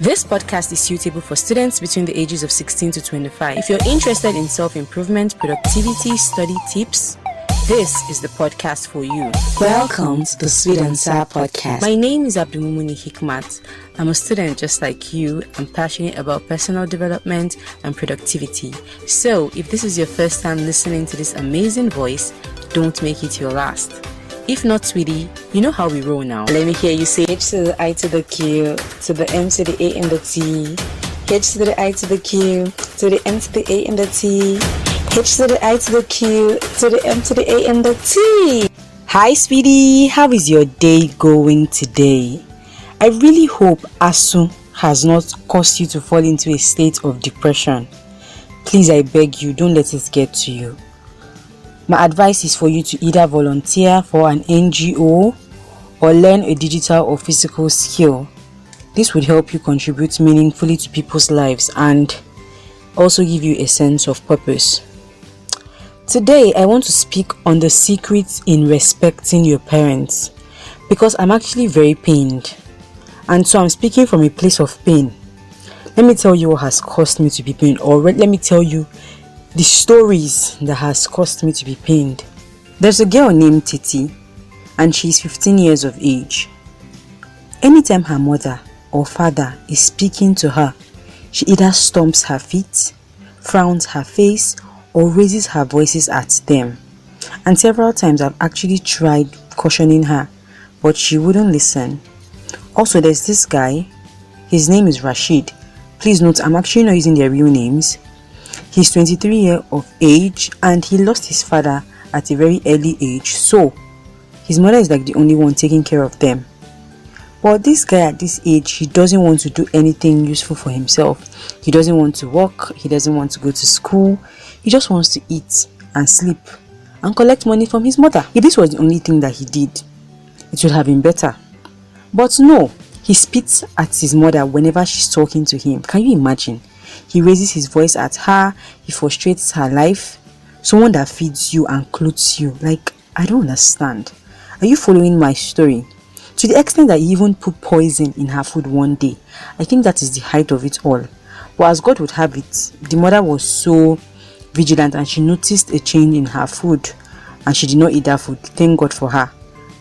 This podcast is suitable for students between the ages of 16 to 25. If you're interested in self-improvement, productivity, study tips, this is the podcast for you. Welcome to the Sweet and Sour Podcast. My name is Abdulmumuni Hikmat. I'm a student just like you. I'm passionate about personal development and productivity. So, if this is your first time listening to this amazing voice, don't make it your last. If not, sweetie, you know how we roll now. Let me hear you say H to the I to the Q, to the M to the A and the T. H to the I to the Q, to the M to the A and the T. H to the I to the Q, to the M to the A and the T. Hi, sweetie. How is your day going today? I really hope ASU has not caused you to fall into a state of depression. Please, I beg you, don't let it get to you. My advice is for you to either volunteer for an NGO or learn a digital or physical skill. This would help you contribute meaningfully to people's lives and also give you a sense of purpose. Today, I want to speak on the secrets in respecting your parents because I'm actually very pained. And so I'm speaking from a place of pain. Let me tell you what has caused me to be pained, or let me tell you the stories that has caused me to be pained. There's a girl named Titi, and she's 15 years of age. Anytime her mother or father is speaking to her, she either stomps her feet, frowns her face, or raises her voices at them. And several times I've actually tried cautioning her, but she wouldn't listen. Also, there's this guy, his name is Rashid. Please note, I'm actually not using their real names. He's 23 years of age and he lost his father at a very early age, so his mother is like the only one taking care of them. But this guy at this age, he doesn't want to do anything useful for himself. He doesn't want to work, he doesn't want to go to school, he just wants to eat and sleep and collect money from his mother. If this was the only thing that he did, it would have been better. But no, he spits at his mother whenever she's talking to him. Can you imagine? He raises his voice at her, he frustrates her life. Someone that feeds you and clothes you. Like, I don't understand. Are you following my story? To the extent that he even put poison in her food one day. I think that is the height of it all. But as God would have it, the mother was so vigilant and she noticed a change in her food. And she did not eat that food. Thank God for her.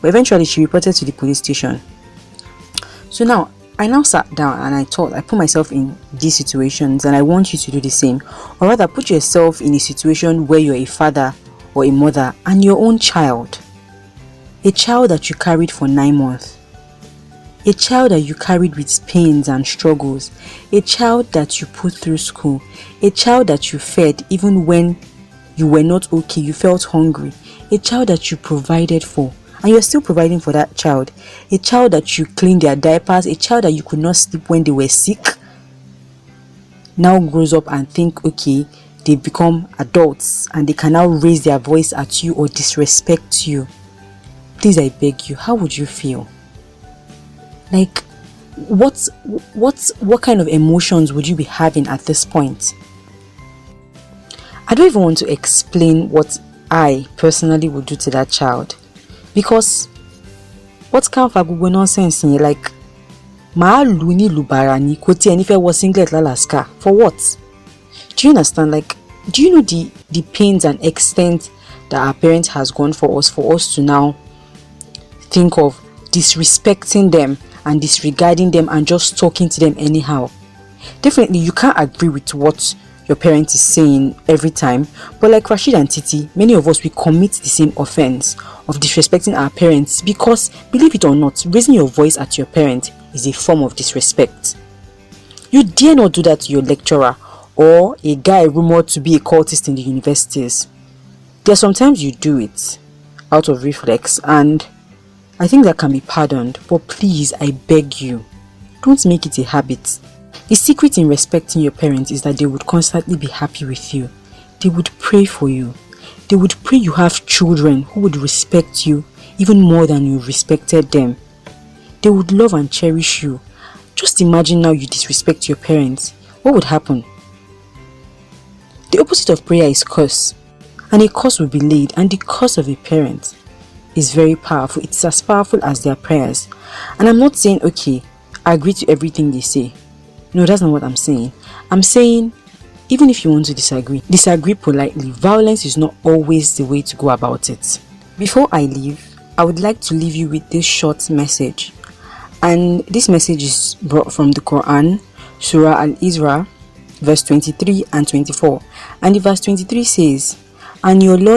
But eventually she reported to the police station. So now, I sat down and I put myself in these situations and I want you to do the same. Or rather, put yourself in a situation where you're a father or a mother and your own child. A child that you carried for 9 months. A child that you carried with pains and struggles. A child that you put through school. A child that you fed even when you were not okay, you felt hungry. A child that you provided for. And you're still providing for that child. A child that you cleaned their diapers. A child that you could not sleep when they were sick. Now grows up and think, okay, they become adults and they can now raise their voice at you or disrespect you. Please, I beg you, how would you feel? Like, what kind of emotions would you be having at this point? I don't even want to explain what I personally would do to that child. Because what kind of agugo nonsense in like ma luni lubarani koti enife was singlet lalaska for what? Do you understand? Like, do you know the pains and extent that our parents has gone for us to now think of disrespecting them and disregarding them and just talking to them anyhow? Definitely you can't agree with what your parent is saying every time, but like Rashid and Titi, many of us, we commit the same offense of disrespecting our parents because, believe it or not, raising your voice at your parent is a form of disrespect. You dare not do that to your lecturer or a guy rumored to be a cultist in the universities. There are sometimes you do it out of reflex and I think that can be pardoned, but please, I beg you, don't make it a habit. The secret in respecting your parents is that they would constantly be happy with you. They would pray for you. They would pray you have children who would respect you even more than you respected them. They would love and cherish you. Just imagine now you disrespect your parents. What would happen? The opposite of prayer is curse. And a curse will be laid, and the curse of a parent is very powerful. It's as powerful as their prayers. And I'm not saying, okay, I agree to everything they say. No, that's not what I'm saying. I'm saying, even if you want to disagree politely. Violence is not always the way to go about it. Before I leave, I would like to leave you with this short message. And this message is brought from the Quran, Surah Al-Isra, verse 23 and 24. And the verse 23 says, "And your Lord